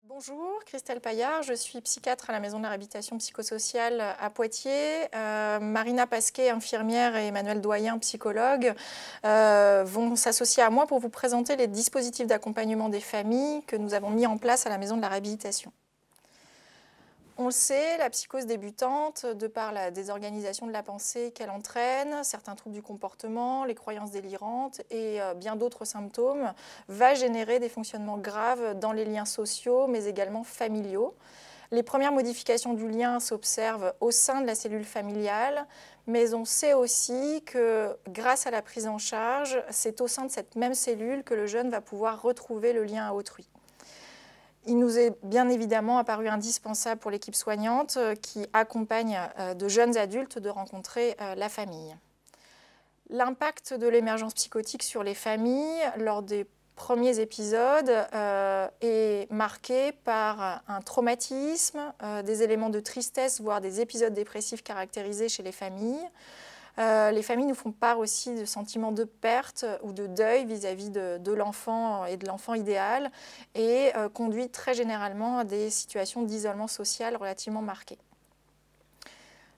Bonjour, Christelle Paillard, je suis psychiatre à la Maison de la Réhabilitation Psychosociale à Poitiers. Marina Pasquet, infirmière, et Emmanuel Doyen, psychologue, vont s'associer à moi pour vous présenter les dispositifs d'accompagnement des familles que nous avons mis en place à la Maison de la Réhabilitation. On le sait, la psychose débutante, de par la désorganisation de la pensée qu'elle entraîne, certains troubles du comportement, les croyances délirantes et bien d'autres symptômes, va générer des fonctionnements graves dans les liens sociaux, mais également familiaux. Les premières modifications du lien s'observent au sein de la cellule familiale, mais on sait aussi que grâce à la prise en charge, c'est au sein de cette même cellule que le jeune va pouvoir retrouver le lien à autrui. Il nous est bien évidemment apparu indispensable pour l'équipe soignante qui accompagne de jeunes adultes de rencontrer la famille. L'impact de l'émergence psychotique sur les familles lors des premiers épisodes est marqué par un traumatisme, des éléments de tristesse, voire des épisodes dépressifs caractérisés chez les familles. Les familles nous font part aussi de sentiments de perte ou de deuil vis-à-vis de l'enfant et de l'enfant idéal et conduit très généralement à des situations d'isolement social relativement marquées.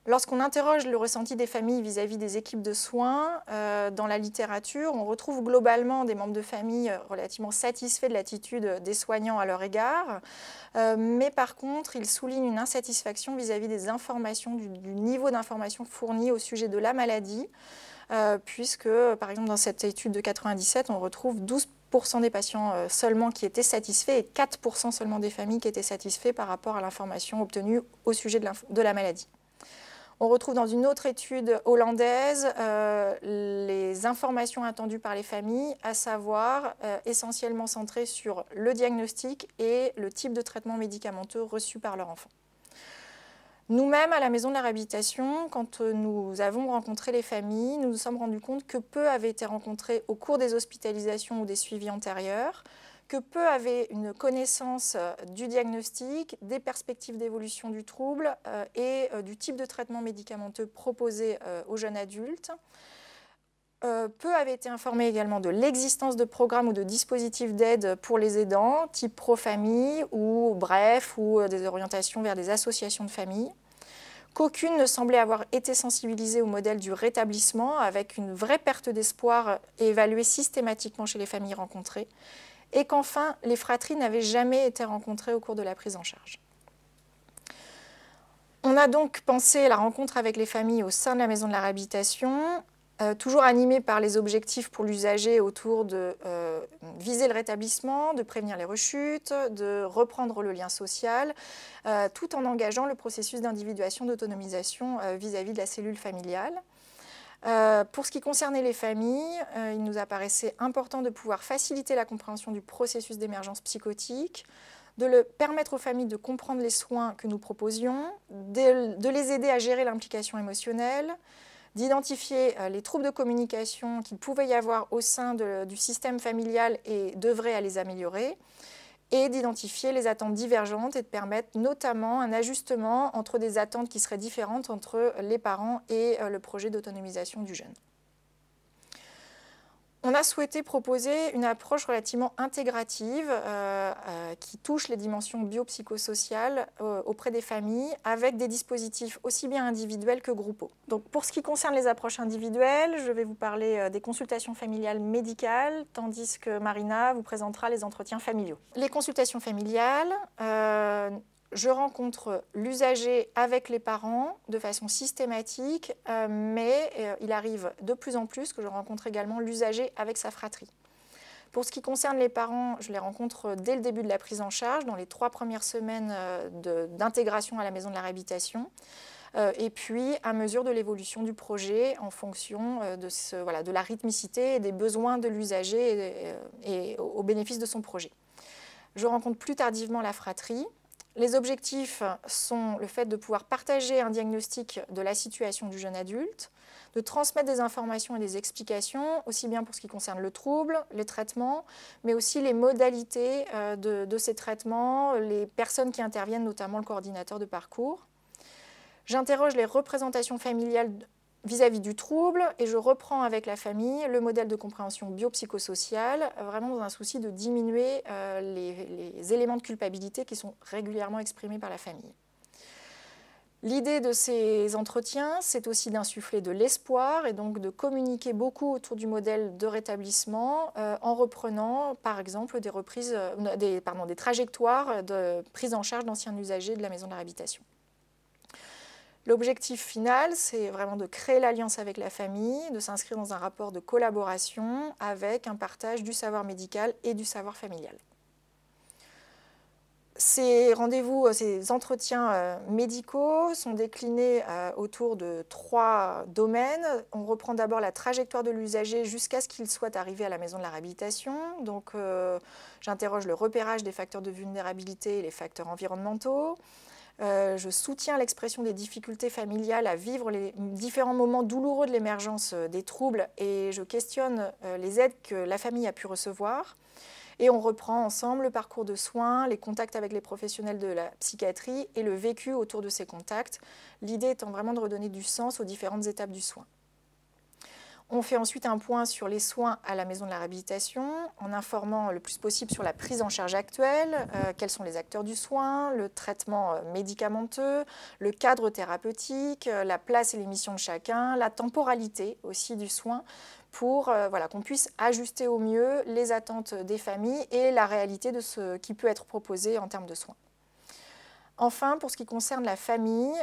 Lorsqu'on interroge le ressenti des familles vis-à-vis des équipes de soins, dans la littérature, on retrouve globalement des membres de famille relativement satisfaits de l'attitude des soignants à leur égard, mais par contre, ils soulignent une insatisfaction vis-à-vis des informations, du niveau d'information fourni au sujet de la maladie, puisque, par exemple, dans cette étude de 97, on retrouve 12% des patients seulement qui étaient satisfaits et 4% seulement des familles qui étaient satisfaits par rapport à l'information obtenue au sujet de la maladie. On retrouve dans une autre étude hollandaise les informations attendues par les familles, à savoir essentiellement centrées sur le diagnostic et le type de traitement médicamenteux reçu par leur enfant. Nous-mêmes, à la Maison de la Réhabilitation, quand nous avons rencontré les familles, nous nous sommes rendus compte que peu avaient été rencontrés au cours des hospitalisations ou des suivis antérieurs, que peu avaient une connaissance du diagnostic, des perspectives d'évolution du trouble et du type de traitement médicamenteux proposé aux jeunes adultes. Peu avaient été informés également de l'existence de programmes ou de dispositifs d'aide pour les aidants, type pro-famille ou bref, ou des orientations vers des associations de famille. Qu'aucune ne semblait avoir été sensibilisée au modèle du rétablissement, avec une vraie perte d'espoir évaluée systématiquement chez les familles rencontrées, et qu'enfin, les fratries n'avaient jamais été rencontrées au cours de la prise en charge. On a donc pensé la rencontre avec les familles au sein de la Maison de la Réhabilitation, toujours animée par les objectifs pour l'usager autour de viser le rétablissement, de prévenir les rechutes, de reprendre le lien social, tout en engageant le processus d'individuation, d'autonomisation vis-à-vis de la cellule familiale. Pour ce qui concernait les familles, il nous apparaissait important de pouvoir faciliter la compréhension du processus d'émergence psychotique, de permettre aux familles de comprendre les soins que nous proposions, de les aider à gérer l'implication émotionnelle, d'identifier les troubles de communication qu'il pouvait y avoir au sein du système familial et d'œuvrer à les améliorer, et d'identifier les attentes divergentes et de permettre notamment un ajustement entre des attentes qui seraient différentes entre les parents et le projet d'autonomisation du jeune. On a souhaité proposer une approche relativement intégrative qui touche les dimensions biopsychosociales auprès des familles avec des dispositifs aussi bien individuels que groupaux. Donc, pour ce qui concerne les approches individuelles, je vais vous parler des consultations familiales médicales, tandis que Marina vous présentera les entretiens familiaux. Les consultations familiales, je rencontre l'usager avec les parents de façon systématique, mais il arrive de plus en plus que je rencontre également l'usager avec sa fratrie. Pour ce qui concerne les parents, je les rencontre dès le début de la prise en charge, dans les 3 premières semaines d'intégration à la Maison de la Réhabilitation, et puis à mesure de l'évolution du projet en fonction de la rythmicité et des besoins de l'usager et au bénéfice de son projet. Je rencontre plus tardivement la fratrie. Les objectifs sont le fait de pouvoir partager un diagnostic de la situation du jeune adulte, de transmettre des informations et des explications, aussi bien pour ce qui concerne le trouble, les traitements, mais aussi les modalités de ces traitements, les personnes qui interviennent, notamment le coordinateur de parcours. J'interroge les représentations familiales vis-à-vis du trouble et je reprends avec la famille le modèle de compréhension biopsychosociale, vraiment dans un souci de diminuer les éléments de culpabilité qui sont régulièrement exprimés par la famille. L'idée de ces entretiens, c'est aussi d'insuffler de l'espoir et donc de communiquer beaucoup autour du modèle de rétablissement en reprenant par exemple des trajectoires de prise en charge d'anciens usagers de la maison de la réhabilitation. L'objectif final, c'est vraiment de créer l'alliance avec la famille, de s'inscrire dans un rapport de collaboration avec un partage du savoir médical et du savoir familial. Ces rendez-vous, ces entretiens médicaux sont déclinés autour de 3 domaines. On reprend d'abord la trajectoire de l'usager jusqu'à ce qu'il soit arrivé à la maison de la réhabilitation. Donc, j'interroge le repérage des facteurs de vulnérabilité et les facteurs environnementaux. Je soutiens l'expression des difficultés familiales à vivre les différents moments douloureux de l'émergence des troubles et je questionne les aides que la famille a pu recevoir. Et on reprend ensemble le parcours de soins, les contacts avec les professionnels de la psychiatrie et le vécu autour de ces contacts, l'idée étant vraiment de redonner du sens aux différentes étapes du soin. On fait ensuite un point sur les soins à la maison de la réhabilitation, en informant le plus possible sur la prise en charge actuelle, quels sont les acteurs du soin, le traitement médicamenteux, le cadre thérapeutique, la place et les missions de chacun, la temporalité aussi du soin, pour qu'on puisse ajuster au mieux les attentes des familles et la réalité de ce qui peut être proposé en termes de soins. Enfin, pour ce qui concerne la famille,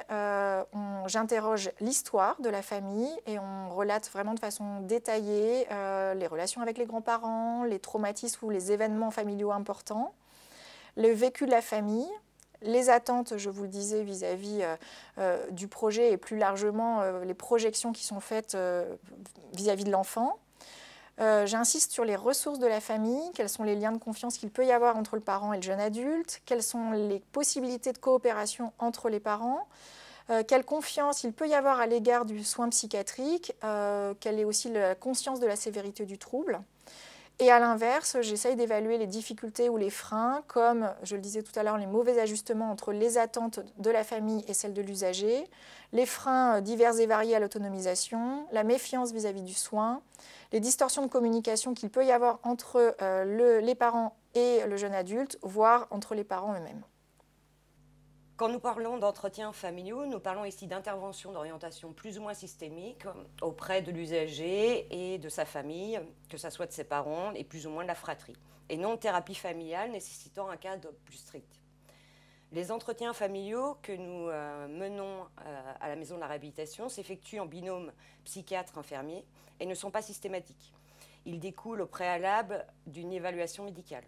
j'interroge l'histoire de la famille et on relate vraiment de façon détaillée les relations avec les grands-parents, les traumatismes ou les événements familiaux importants, le vécu de la famille, les attentes, je vous le disais, vis-à-vis du projet et plus largement les projections qui sont faites vis-à-vis de l'enfant. J'insiste sur les ressources de la famille, quels sont les liens de confiance qu'il peut y avoir entre le parent et le jeune adulte, quelles sont les possibilités de coopération entre les parents, quelle confiance il peut y avoir à l'égard du soin psychiatrique, quelle est aussi la conscience de la sévérité du trouble. Et à l'inverse, j'essaye d'évaluer les difficultés ou les freins, comme je le disais tout à l'heure, les mauvais ajustements entre les attentes de la famille et celles de l'usager, les freins divers et variés à l'autonomisation, la méfiance vis-à-vis du soin, les distorsions de communication qu'il peut y avoir entre les parents et le jeune adulte, voire entre les parents eux-mêmes. Quand nous parlons d'entretiens familiaux, nous parlons ici d'interventions d'orientation plus ou moins systémique auprès de l'usager et de sa famille, que ce soit de ses parents et plus ou moins de la fratrie, et non de thérapie familiale nécessitant un cadre plus strict. Les entretiens familiaux que nous menons à la maison de la réhabilitation s'effectuent en binôme psychiatre-infirmier et ne sont pas systématiques. Ils découlent au préalable d'une évaluation médicale.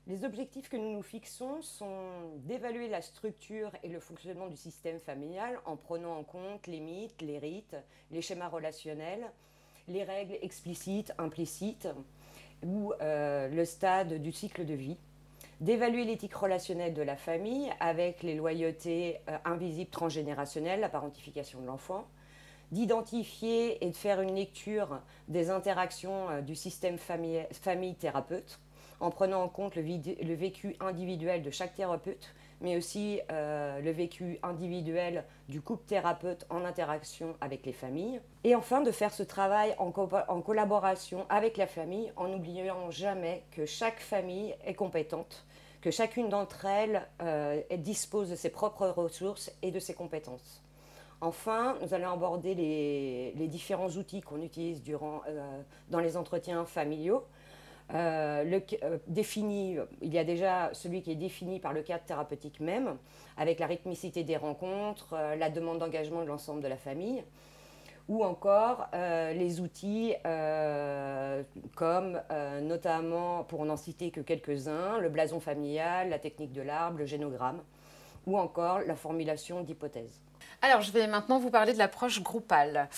Les objectifs que nous nous fixons sont d'évaluer la structure et le fonctionnement du système familial en prenant en compte les mythes, les rites, les schémas relationnels, les règles explicites, implicites ou le stade du cycle de vie, d'évaluer l'éthique relationnelle de la famille avec les loyautés invisibles transgénérationnelles, la parentification de l'enfant, d'identifier et de faire une lecture des interactions du système famille-thérapeute, en prenant en compte le vécu individuel de chaque thérapeute, mais aussi le vécu individuel du couple thérapeute en interaction avec les familles. Et enfin, de faire ce travail en collaboration avec la famille, en n'oubliant jamais que chaque famille est compétente, que chacune d'entre elles dispose de ses propres ressources et de ses compétences. Enfin, nous allons aborder les différents outils qu'on utilise dans les entretiens familiaux. Il y a déjà celui qui est défini par le cadre thérapeutique même, avec la rythmicité des rencontres, la demande d'engagement de l'ensemble de la famille, ou encore les outils comme notamment, pour n'en citer que quelques-uns, le blason familial, la technique de l'arbre, le génogramme, ou encore la formulation d'hypothèses. Alors, je vais maintenant vous parler de l'approche groupale.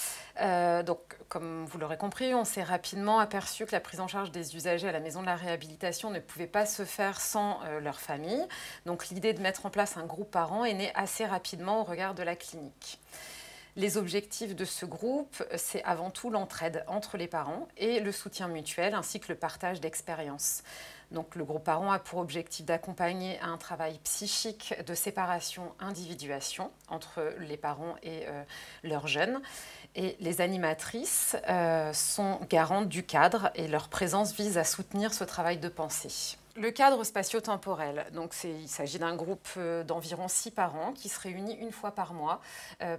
Donc, comme vous l'aurez compris, on s'est rapidement aperçu que la prise en charge des usagers à la maison de la réhabilitation ne pouvait pas se faire sans leur famille. Donc, l'idée de mettre en place un groupe parent est née assez rapidement au regard de la clinique. Les objectifs de ce groupe, c'est avant tout l'entraide entre les parents et le soutien mutuel, ainsi que le partage d'expériences. Donc le groupe parent a pour objectif d'accompagner un travail psychique de séparation-individuation entre les parents et leurs jeunes. Et les animatrices sont garantes du cadre et leur présence vise à soutenir ce travail de pensée. Le cadre spatio-temporel, donc il s'agit d'un groupe d'environ 6 parents qui se réunit une fois par mois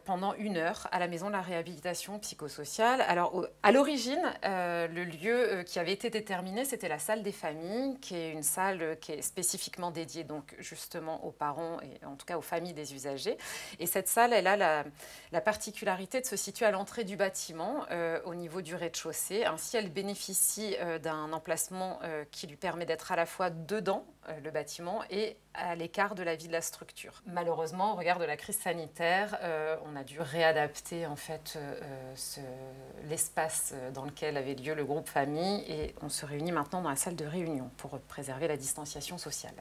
pendant 1 heure à la maison de la réhabilitation psychosociale. Alors à l'origine, le lieu qui avait été déterminé, c'était la salle des familles, qui est une salle qui est spécifiquement dédiée donc justement aux parents et en tout cas aux familles des usagers. Et cette salle, elle a la particularité de se situer à l'entrée du bâtiment, au niveau du rez-de-chaussée. Ainsi, elle bénéficie d'un emplacement qui lui permet d'être à la fois dedans le bâtiment et à l'écart de la vie de la structure. Malheureusement, au regard de la crise sanitaire, on a dû réadapter en fait l'espace dans lequel avait lieu le groupe famille et on se réunit maintenant dans la salle de réunion pour préserver la distanciation sociale.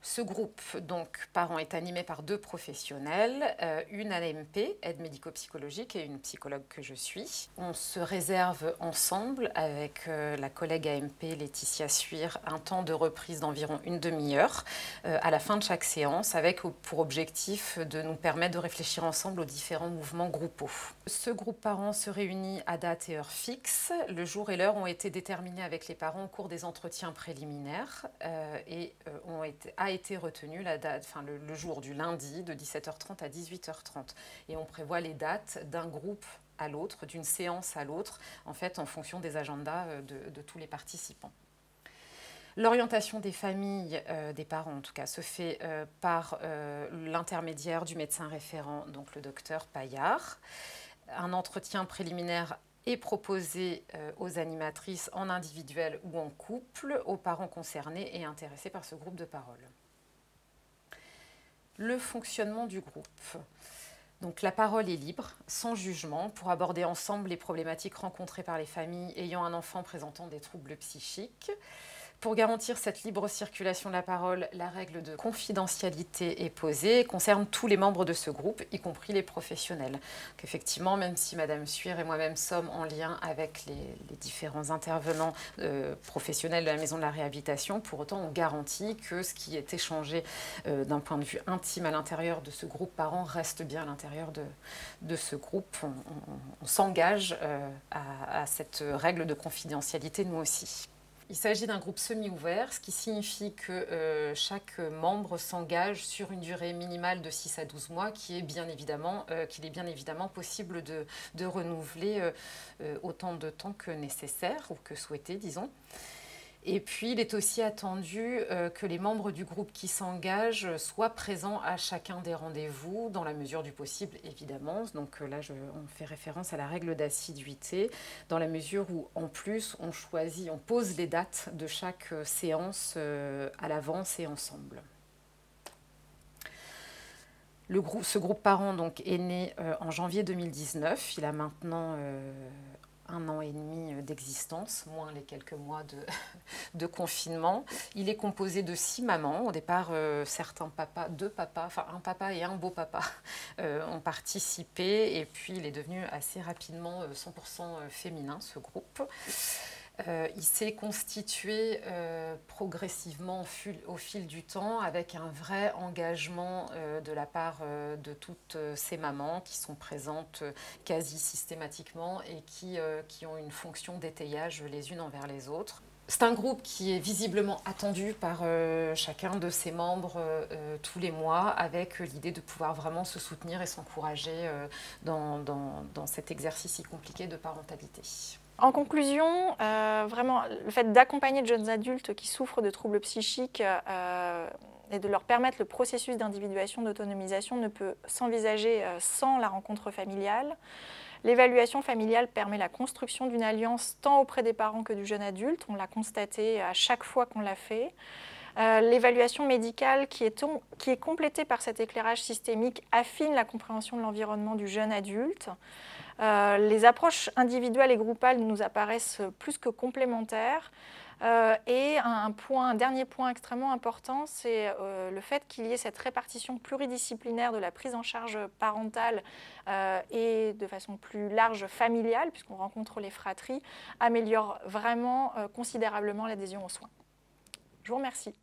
Ce groupe, donc parents, est animé par 2 professionnels, une AMP, aide médico-psychologique, et une psychologue que je suis. On se réserve ensemble avec la collègue AMP Laetitia Suire un temps de reprise d'environ une demi-heure à la fin de chaque séance, avec pour objectif de nous permettre de réfléchir ensemble aux différents mouvements groupaux. Ce groupe parents se réunit à date et heure fixe. Le jour et l'heure ont été déterminés avec les parents au cours des entretiens préliminaires et a été retenu le jour du lundi de 17h30 à 18h30. Et on prévoit les dates d'un groupe à l'autre, d'une séance à l'autre, en fait en fonction des agendas de tous les participants. L'orientation des familles, des parents en tout cas, se fait par l'intermédiaire du médecin référent, donc le docteur Paillard. Un entretien préliminaire est proposé aux animatrices en individuel ou en couple, aux parents concernés et intéressés par ce groupe de parole. Le fonctionnement du groupe. Donc la parole est libre, sans jugement, pour aborder ensemble les problématiques rencontrées par les familles ayant un enfant présentant des troubles psychiques. Pour garantir cette libre circulation de la parole, la règle de confidentialité est posée et concerne tous les membres de ce groupe, y compris les professionnels. Effectivement, même si Madame Suire et moi-même sommes en lien avec les différents intervenants professionnels de la maison de la réhabilitation, pour autant on garantit que ce qui est échangé d'un point de vue intime à l'intérieur de ce groupe parent reste bien à l'intérieur de ce groupe. On s'engage à cette règle de confidentialité nous aussi. Il s'agit d'un groupe semi-ouvert, ce qui signifie que chaque membre s'engage sur une durée minimale de 6 à 12 mois, qu'il est bien évidemment possible de renouveler autant de temps que nécessaire, ou que souhaité, disons. Et puis, il est aussi attendu que les membres du groupe qui s'engagent soient présents à chacun des rendez-vous, dans la mesure du possible, évidemment. Donc là, on fait référence à la règle d'assiduité, dans la mesure où, en plus, on pose les dates de chaque séance à l'avance et ensemble. Ce groupe parent donc, est né en janvier 2019. Il a maintenant 1 an et demi d'existence, moins les quelques mois de confinement. Il est composé de 6 mamans. Au départ, certains papas, 2 papas, enfin un papa et un beau papa ont participé. Et puis, il est devenu assez rapidement 100% féminin, ce groupe. Il s'est constitué progressivement au fil du temps avec un vrai engagement de la part de toutes ces mamans qui sont présentes quasi systématiquement et qui ont une fonction d'étayage les unes envers les autres. C'est un groupe qui est visiblement attendu par chacun de ses membres tous les mois, avec l'idée de pouvoir vraiment se soutenir et s'encourager dans cet exercice si compliqué de parentalité. En conclusion, vraiment, le fait d'accompagner de jeunes adultes qui souffrent de troubles psychiques et de leur permettre le processus d'individuation, d'autonomisation ne peut s'envisager sans la rencontre familiale. L'évaluation familiale permet la construction d'une alliance tant auprès des parents que du jeune adulte. On l'a constaté à chaque fois qu'on l'a fait. L'évaluation médicale qui est complétée par cet éclairage systémique affine la compréhension de l'environnement du jeune adulte. Les approches individuelles et groupales nous apparaissent plus que complémentaires. Et un dernier point extrêmement important, c'est le fait qu'il y ait cette répartition pluridisciplinaire de la prise en charge parentale et de façon plus large familiale, puisqu'on rencontre les fratries, améliore vraiment considérablement l'adhésion aux soins. Je vous remercie.